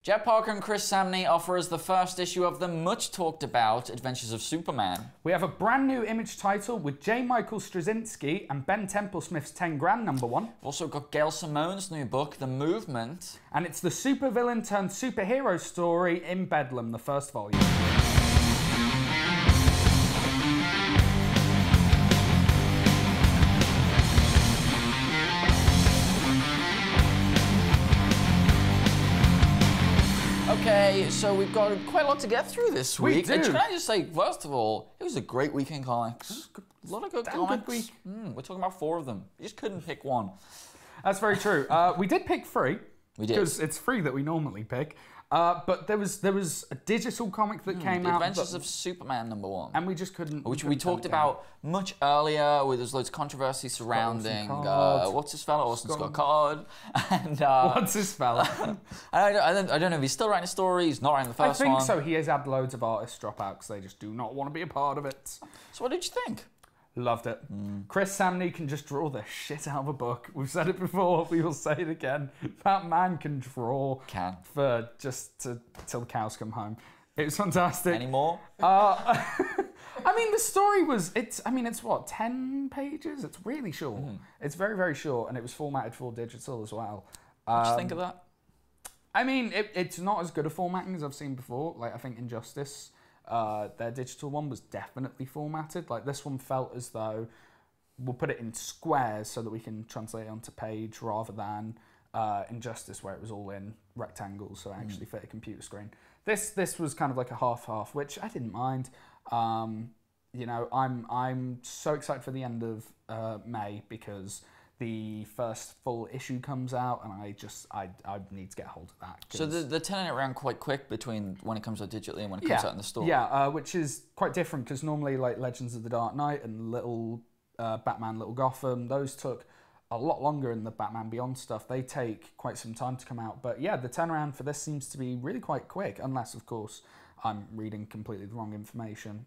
Jeff Parker and Chris Samney offer us the first issue of the much talked about Adventures of Superman. We have a brand new Image title with J. Michael Straczynski and Ben Templesmith's 10 Grand #1. We've also got Gail Simone's new book, The Movement. And it's the supervillain turned superhero story in Bedlam, the first volume. Okay, so we've got quite a lot to get through this week. We do. And can I just say, first of all, it was a great week in comics. A lot of good comics. Good week. We're talking about 4 of them. You just couldn't pick one. That's very true. We did pick 3. We did. Because it's 3 that we normally pick. But there was a digital comic that came out. Adventures of Superman #1. And we just couldn't. Which we talked about much earlier, where there's loads of controversy surrounding what's his fella, Orson Scott Card, and what's his fella? I don't know if he's still writing a story. He's not writing the first one. I think so. He has had loads of artists drop out because they just do not want to be a part of it. So what did you think? Loved it. Chris Samney can just draw the shit out of a book. We've said it before, we will say it again. That man can draw for just till the cows come home. It was fantastic. Any more? I mean, the story was, it's what, 10 pages? It's really short. It's very, very short, and it was formatted for digital as well. What do you think of that? I mean, it's not as good a formatting as I've seen before. Like, I think Injustice, their digital one was definitely formatted. Like, this one felt as though we'll put it in squares so that we can translate it onto page rather than Injustice where it was all in rectangles so it actually fit a computer screen. This was kind of like a half-half, which I didn't mind. You know, I'm so excited for the end of May because the first full issue comes out, and I need to get a hold of that. So they're turning it around quite quick between when it comes out digitally and when it comes out in the store. Yeah, which is quite different because normally like Legends of the Dark Knight and Little Batman, Little Gotham, those took a lot longer, in the Batman Beyond stuff. They take quite some time to come out. But yeah, the turnaround for this seems to be really quite quick, unless of course I'm reading completely the wrong information.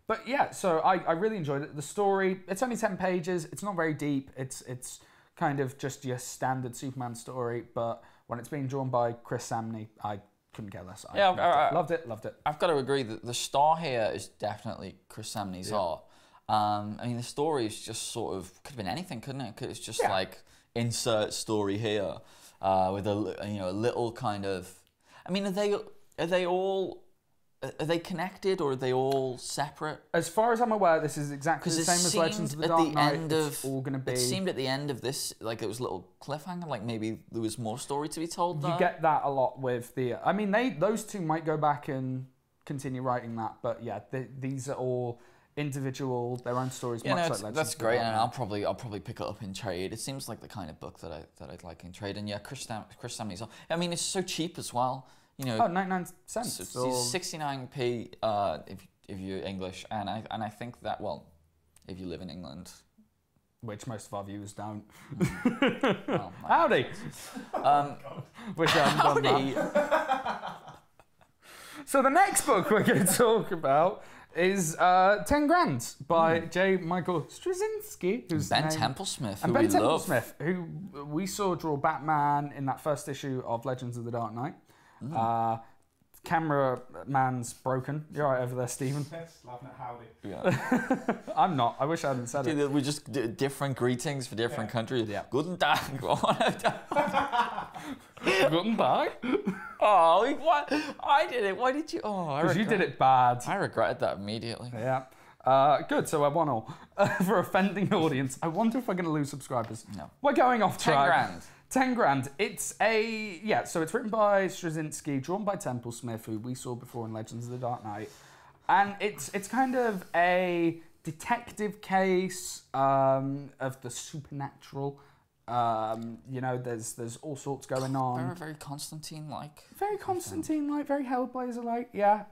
But yeah, so I really enjoyed it. The story, it's only 10 pages. It's not very deep. It's kind of just your standard Superman story. But when it's being drawn by Chris Samney, I couldn't care less. Loved it. I've got to agree that the star here is definitely Chris Samney's art. I mean, the story is just sort of, could have been anything, couldn't it? It's just like, insert story here with a little kind of, I mean, are they connected or are they all separate? As far as I'm aware, this is exactly the same as Legends of the Dark Knight. It's all going to be. It seemed at the end of this like it was a little cliffhanger, like maybe there was more story to be told there. You get that a lot with the. I mean, those two might go back and continue writing that, but yeah, these are all individual, their own stories. Yeah, much no, like Legends that's of the great, Dark and Knight. I'll probably pick it up in trade. It seems like the kind of book that I'd like in trade, and yeah, Chris Samney's. I mean, it's so cheap as well. You know, 99 cents. So 69p if you're English, and I think that, well, if you live in England, which most of our viewers don't. Well, Howdy. Wish I hadn't done that. So the next book we're going to talk about is 10 Grand by J. Michael Straczynski, who's Ben Templesmith, and Ben Templesmith, who we saw draw Batman in that first issue of Legends of the Dark Knight. Cameraman's broken. You're right over there, Stephen. Yes, laughing at Howdy. Yeah. I'm not. I wish I hadn't said it. We just did different greetings for different countries. Yeah. Guten Tag. Guten Tag. Oh, what? I did it. Why did you? Oh, because you did it bad. I regretted that immediately. Yeah. Good. So I won all for offending the audience. I wonder if I'm going to lose subscribers. No. We're going off track. 10 grand. 10 Grand. It's so it's written by Straczynski, drawn by Templesmith, who we saw before in Legends of the Dark Knight. And it's kind of a detective case of the supernatural. You know, there's all sorts going on. Very Constantine-like. Very Constantine-like, very Hellblazer-like, yeah.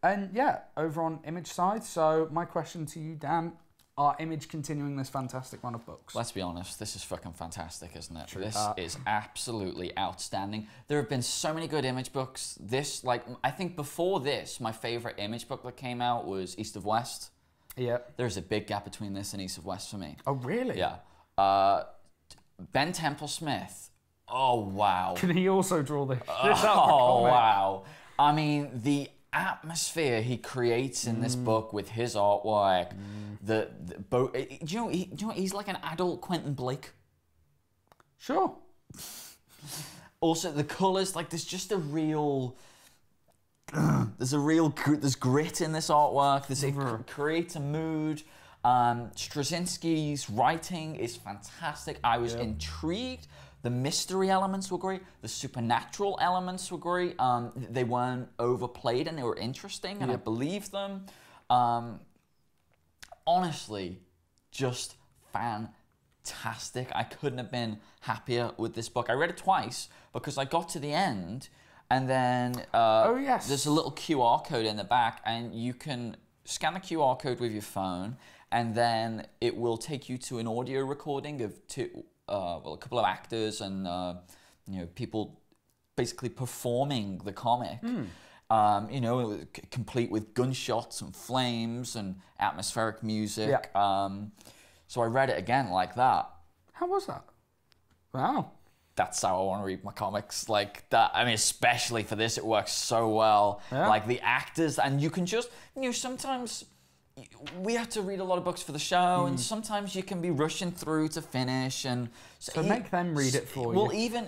And yeah, over on Image side. So my question to you, Dan, are Image continuing this fantastic run of books? Let's be honest, this is fucking fantastic, isn't it? True. This is absolutely outstanding. There have been so many good Image books. This, like, I think before this, my favorite Image book that came out was East of West. Yeah. There's a big gap between this and East of West for me. Oh, really? Yeah. Ben Templesmith, Oh, wow. Can he also draw this shit out of a Oh, comic? wow. I mean, the atmosphere he creates in this book with his artwork, do you know, he's like an adult Quentin Blake. Sure. Also, the colors, like, there's just a real... there's grit in this artwork. It creates a mood. Straczynski's writing is fantastic. I was intrigued. The mystery elements were great. The supernatural elements were great. They weren't overplayed and they were interesting, and I believed them. Honestly, just fantastic. I couldn't have been happier with this book. I read it twice because I got to the end, and then there's a little QR code in the back, and you can scan the QR code with your phone, and then it will take you to an audio recording of a couple of actors and people basically performing the comic. Complete with gunshots and flames and atmospheric music. So I read it again like that. How was that? Wow. That's how I want to read my comics. Like that. I mean, especially for this, it works so well. Yeah. Like the actors, and you can just, sometimes we have to read a lot of books for the show, and sometimes you can be rushing through to finish, and so make them read it for you. Well, even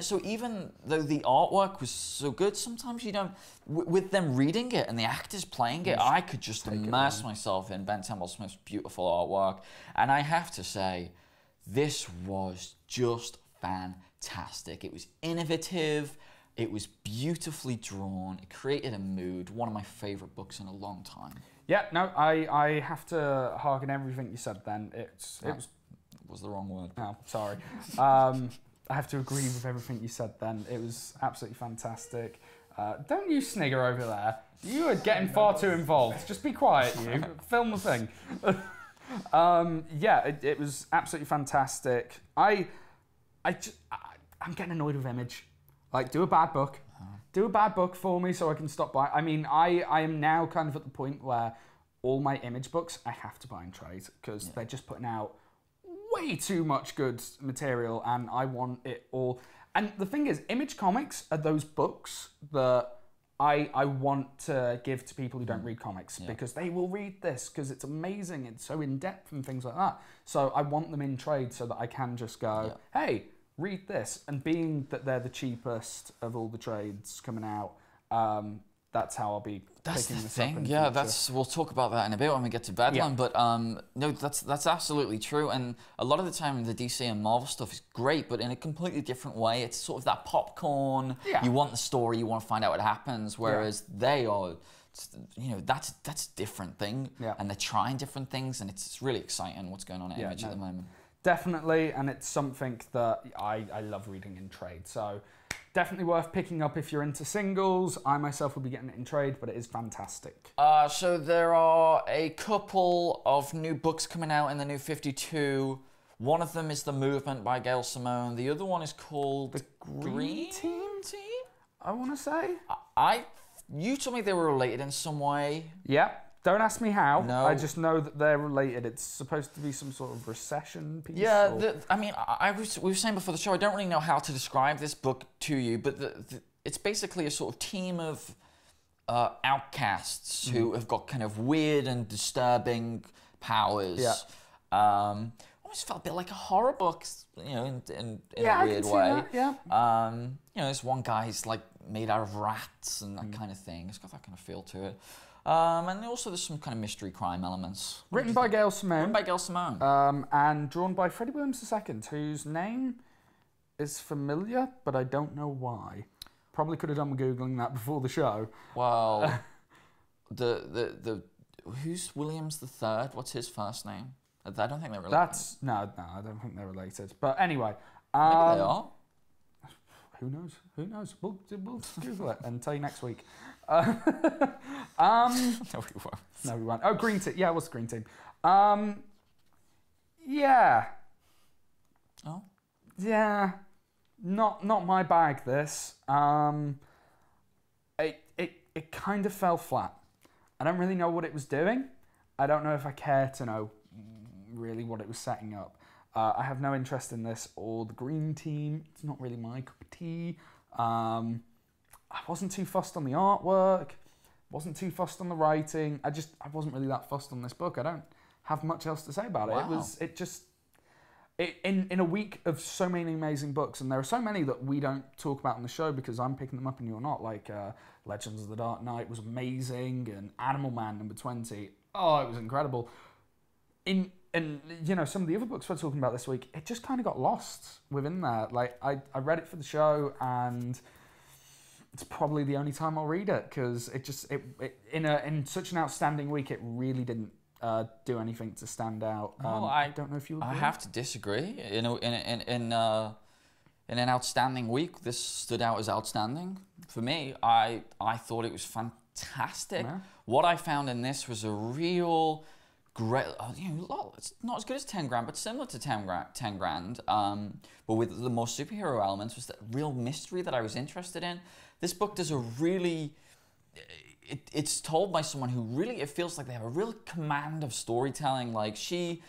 though the artwork was so good, sometimes you don't. With them reading it and the actors playing it, I could just immerse myself in Ben Temple-Smith's beautiful artwork, and I have to say, this was just fantastic. It was innovative. It was beautifully drawn. It created a mood. One of my favorite books in a long time. Yeah, no, I have to hearken everything you said then. It was the wrong word. Oh, sorry. I have to agree with everything you said then. It was absolutely fantastic. Don't you snigger over there. You are getting far too involved. Just be quiet, you. Film the thing. It was absolutely fantastic. I'm getting annoyed with Image. Like, do a bad book. Do a bad book for me so I can stop buying. I mean, I am now kind of at the point where all my Image books I have to buy in trade because they're just putting out way too much good material, and I want it all. And the thing is, Image comics are those books that I want to give to people who don't read comics because they will read this because it's amazing. It's so in-depth and things like that. So I want them in trade so that I can just go, hey, read this. And being that they're the cheapest of all the trades coming out, that's how I'll be picking this up in the future. We'll talk about that in a bit when we get to Bedlam. But no, that's absolutely true. And a lot of the time, the DC and Marvel stuff is great, but in a completely different way. It's sort of that popcorn. You want the story, you want to find out what happens. Whereas they are, that's a different thing. And they're trying different things, and it's really exciting what's going on at Image at the moment. Definitely, and it's something that I love reading in trade. So definitely worth picking up if you're into singles. I myself will be getting it in trade, but it is fantastic. So there are a couple of new books coming out in the New 52. One of them is The Movement by Gail Simone. The other one is called The Green Team? I want to say. You told me they were related in some way. Yeah. Don't ask me how. No. I just know that they're related. It's supposed to be some sort of recession piece. Yeah, we were saying before the show, I don't really know how to describe this book to you, but it's basically a sort of team of outcasts who have got kind of weird and disturbing powers. Almost felt a bit like a horror book, in a weird way. This one guy's like made out of rats and that kind of thing. It's got that kind of feel to it. And also there's some kind of mystery crime elements. Written by Gail Simone. And drawn by Freddie Williams II, whose name is familiar, but I don't know why. Probably could have done Googling that before the show. Well, who's Williams III? What's his first name? I don't think they're related. No, I don't think they're related. But anyway. Maybe they are. Who knows? We'll Google it and tell you next week. No, we won't. No, we won't. Oh, Green Team. Yeah, it was the Green Team. Yeah. Oh? Yeah. Not my bag, this. It kind of fell flat. I don't really know what it was doing. I don't know if I care to know really what it was setting up. I have no interest in this or the Green Team. It's not really my cup of tea. I wasn't too fussed on the artwork. Wasn't too fussed on the writing. I wasn't really that fussed on this book. I don't have much else to say about it. Wow. In a week of so many amazing books, and there are so many that we don't talk about on the show because I'm picking them up and you're not, like Legends of the Dark Knight was amazing, and Animal Man #20, oh, it was incredible. And some of the other books we're talking about this week, it just kind of got lost within there. Like, I read it for the show, and it's probably the only time I'll read it, because in such an outstanding week, it really didn't do anything to stand out. Well, I don't know if you agree. I have to disagree. In an outstanding week, this stood out as outstanding. For me, I thought it was fantastic. Yeah. What I found in this was a real great, it's not as good as 10 grand, but similar to 10 grand, but with the more superhero elements, was that real mystery that I was interested in. This book does a really, it's told by someone who really, it feels like they have a real command of storytelling. Like, she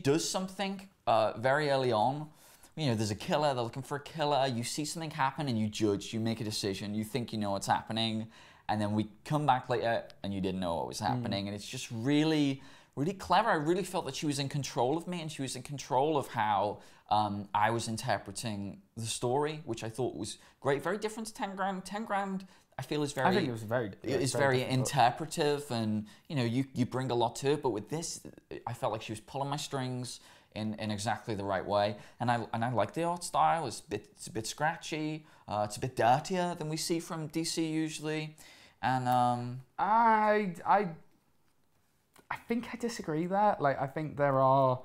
does something very early on. There's a killer, they're looking for a killer, you see something happen and you judge, you make a decision, you think you know what's happening, and then we come back later and you didn't know what was happening. And it's just really, really clever. I really felt that she was in control of me, and she was in control of how I was interpreting the story, which I thought was great. Very different to 10 grand. 10 grand, I feel, is very... I think it was very interpretive, and you bring a lot to it. But with this, I felt like she was pulling my strings in exactly the right way, and I like the art style. It's a bit scratchy. It's a bit dirtier than we see from DC usually, and I think I disagree there. Like, I think there are...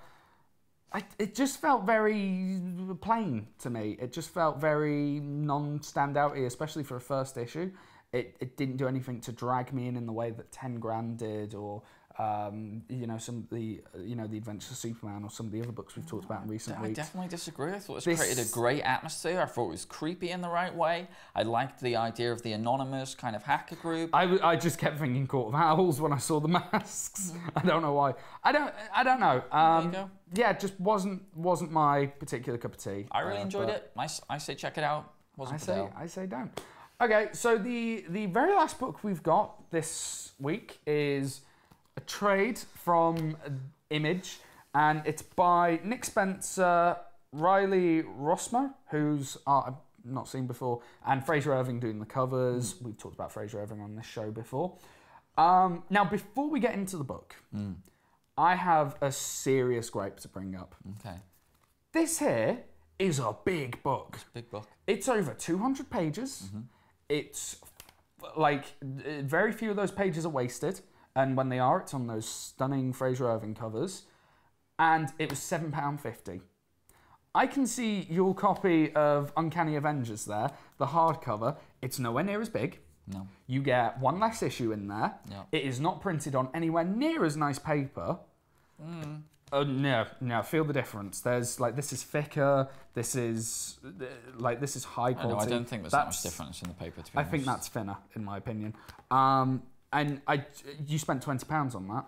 it just felt very plain to me. It just felt very non-standouty, especially for a first issue. It didn't do anything to drag me in the way that 10 grand did, or some of the the Adventures of Superman, or some of the other books we've talked about in recent weeks. I definitely disagree. I thought this created a great atmosphere. I thought it was creepy in the right way. I liked the idea of the anonymous kind of hacker group. I just kept thinking Court of Owls when I saw the masks. I don't know why. I don't know. There you go. Yeah, it just wasn't my particular cup of tea. I really enjoyed it. I say check it out. I say don't. Okay, so the very last book we've got this week is a trade from Image, and it's by Nick Spencer, Riley Rossmo, who's I've not seen before, and Fraser Irving doing the covers. We've talked about Fraser Irving on this show before. Now, before we get into the book, I have a serious gripe to bring up. Okay. This here is a big book. It's a big book. It's over 200 pages. It's like very few of those pages are wasted, and when they are, it's on those stunning Fraser Irving covers. And it was £7.50. I can see your copy of Uncanny Avengers there, the hardcover. It's nowhere near as big. No. You get one less issue in there. Yeah. It is not printed on anywhere near as nice paper. No, feel the difference. There's this is thicker. This is high quality. I don't think there's that much difference in the paper. To be honest. I think that's thinner, in my opinion. And you spent £20 on that.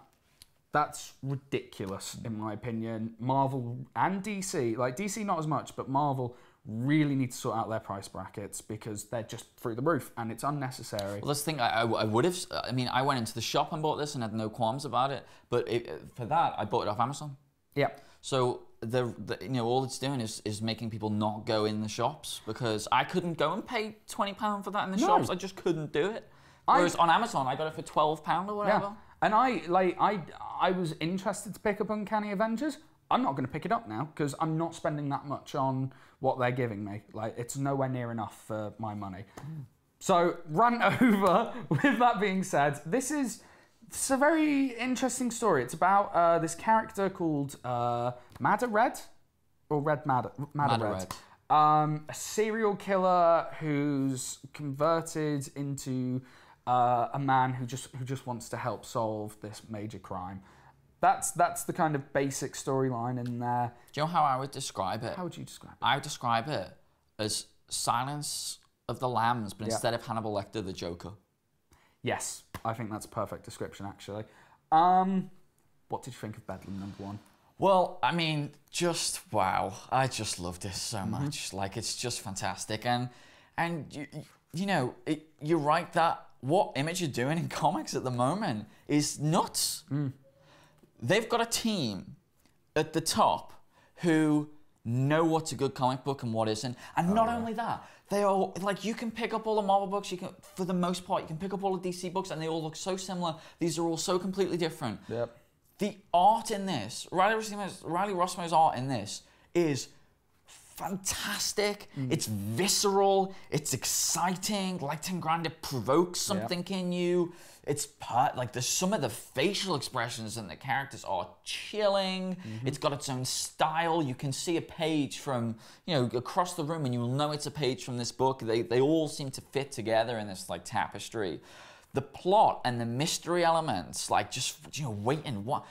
That's ridiculous, in my opinion. Marvel and DC, DC not as much, but Marvel really need to sort out their price brackets, because they're just through the roof and it's unnecessary. Well, that's the thing. I would have. I mean, I went into the shop and bought this and had no qualms about it. But for that, I bought it off Amazon. Yeah. So all it's doing is making people not go in the shops, because I couldn't go and pay £20 for that in the shops. I just couldn't do it. Whereas on Amazon, I got it for £12 or whatever. Yeah. And I was interested to pick up Uncanny Avengers. I'm not going to pick it up now, because I'm not spending that much on what they're giving me. It's nowhere near enough for my money. So, run over. With that being said, it's a very interesting story. It's about this character called Madder Red, or Madder Red. A serial killer who's converted into a man who just wants to help solve this major crime. That's the kind of basic storyline in there. Do you know how I would describe it? How would you describe it? I would describe it as Silence of the Lambs, but instead of Hannibal Lecter, the Joker. Yes, I think that's a perfect description, actually. What did you think of Bedlam #1? Well, I mean, just wow! I just love this so much. Like, it's just fantastic, and you know, you're right that what Image are doing in comics at the moment is nuts. They've got a team at the top who know what's a good comic book and what isn't, and not only that, they are like, you can pick up all the Marvel books. You can, for the most part, you can pick up all the DC books, and they all look so similar. These are all so completely different. Yep. The art in this, Riley Rossmo's art in this is fantastic. It's visceral. It's exciting. Like 10 Grand, it provokes something in you. It's like some of the facial expressions in the characters are chilling. It's got its own style. You can see a page from, you know, across the room, and you'll know it's a page from this book. They all seem to fit together in this like tapestry. The plot and the mystery elements, like just, you know, waiting, what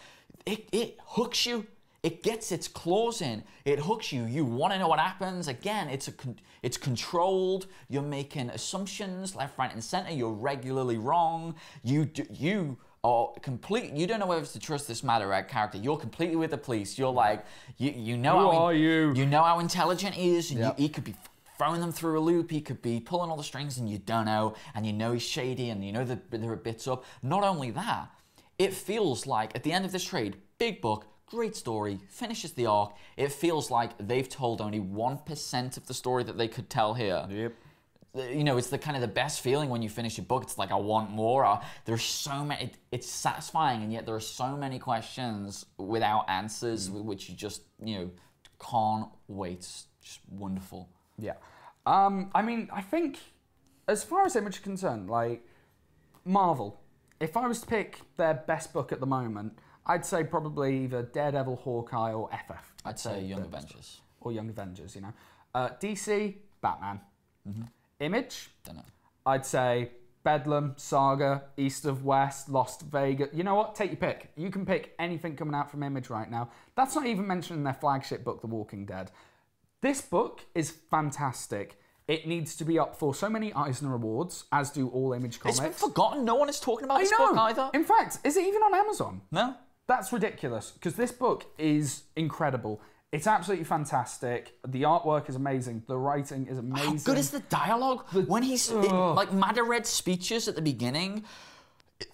it hooks you. It gets its claws in. It hooks you. You want to know what happens. Again, it's controlled. You're making assumptions left, right, and center. You're regularly wrong. You are complete. You don't know whether to trust this Madarak character. You're completely with the police. You're like, you know you know how intelligent he is, and he could be throwing them through a loop. He could be pulling all the strings, and you don't know, and you know he's shady, and you know that there are bits up. Not only that, it feels like at the end of this trade, big book, great story, finishes the arc. It feels like they've told only 1% of the story that they could tell here. Yep. You know, it's the kind of the best feeling when you finish a book. It's like, I want more. There's so many. It's satisfying, and yet there are so many questions without answers, which you just, you know, can't wait. It's just wonderful. Yeah. I mean, I think as far as Image is concerned, like Marvel, if I was to pick their best book at the moment, I'd say probably either Daredevil, Hawkeye, or FF. I'd say Young Avengers. Or Young Avengers, you know. DC, Batman. Image, Don't know. I'd say Bedlam, Saga, East of West, Lost Vegas. You know what? Take your pick. You can pick anything coming out from Image right now. That's not even mentioning their flagship book, The Walking Dead. This book is fantastic. It needs to be up for so many Eisner Awards, as do all Image comics. It's been forgotten. No one is talking about this book either. In fact, is it even on Amazon? No. That's ridiculous, because this book is incredible. It's absolutely fantastic. The artwork is amazing. The writing is amazing. How good is the dialogue? When he's like Madared's speeches at the beginning,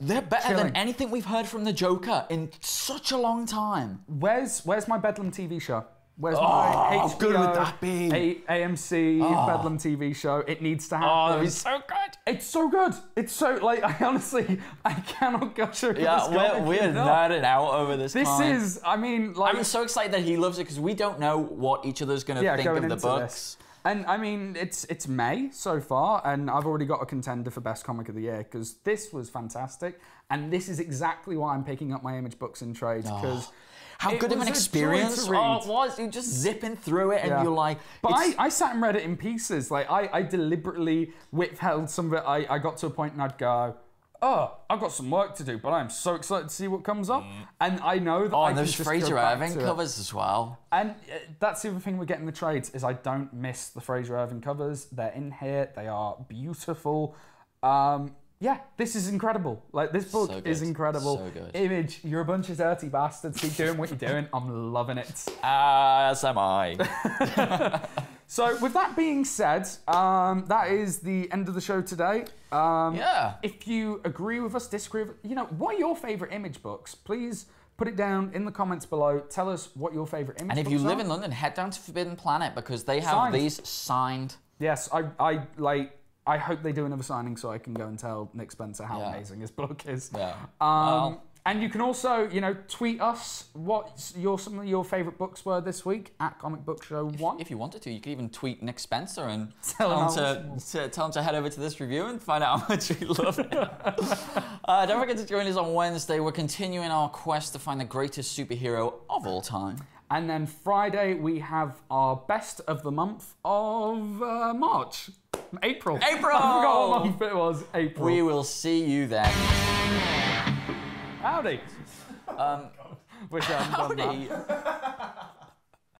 they're better than anything we've heard from the Joker in such a long time. Where's my Bedlam TV show? Where's my how HBO, good would that be? AMC Bedlam TV show? It needs to happen. Oh, that'd be so good. It's so good. It's so, like, I cannot gush over this comic. We're nerding out over this. This is, I mean, like, I'm so excited that he loves it, because we don't know what each other's going to think of the books. This. And I mean, it's May so far, and I've already got a contender for best comic of the year, because this was fantastic, and this is exactly why I'm picking up my Image books in trades, because how good of an experience it was. You're just zipping through it, and you're like... But I sat and read it in pieces. Like, I deliberately withheld some of it. I got to a point and I'd go, oh, I've got some work to do, but I'm so excited to see what comes up. And I know that I can just Fraser go back Irving to covers as well. And that's the other thing we get in the trades, is I don't miss the Fraser Irving covers. They're in here. They are beautiful. Yeah, this is incredible. Like, this book is incredible. So good. Image, you're a bunch of dirty bastards. Keep doing what you're doing. I'm loving it. As am I. So, with that being said, that is the end of the show today. If you agree with us, disagree with us, you know, what are your favourite Image books? Please put it down in the comments below. Tell us what your favourite Image books are. And if you live in London, head down to Forbidden Planet, because they have these signed. Yes, I hope they do another signing so I can go and tell Nick Spencer how amazing his book is. Yeah. And you can also, you know, tweet us what some of your favourite books were this week at Comic Book Show 1. If you wanted to, you could even tweet Nick Spencer and tell him to head over to this review and find out how much you love it. Don't forget to join us on Wednesday. We're continuing our quest to find the greatest superhero of all time. And then Friday, we have our best of the month of March. April. I forgot what month it was. April. We will see you then. Howdy. Wish I hadn't done that.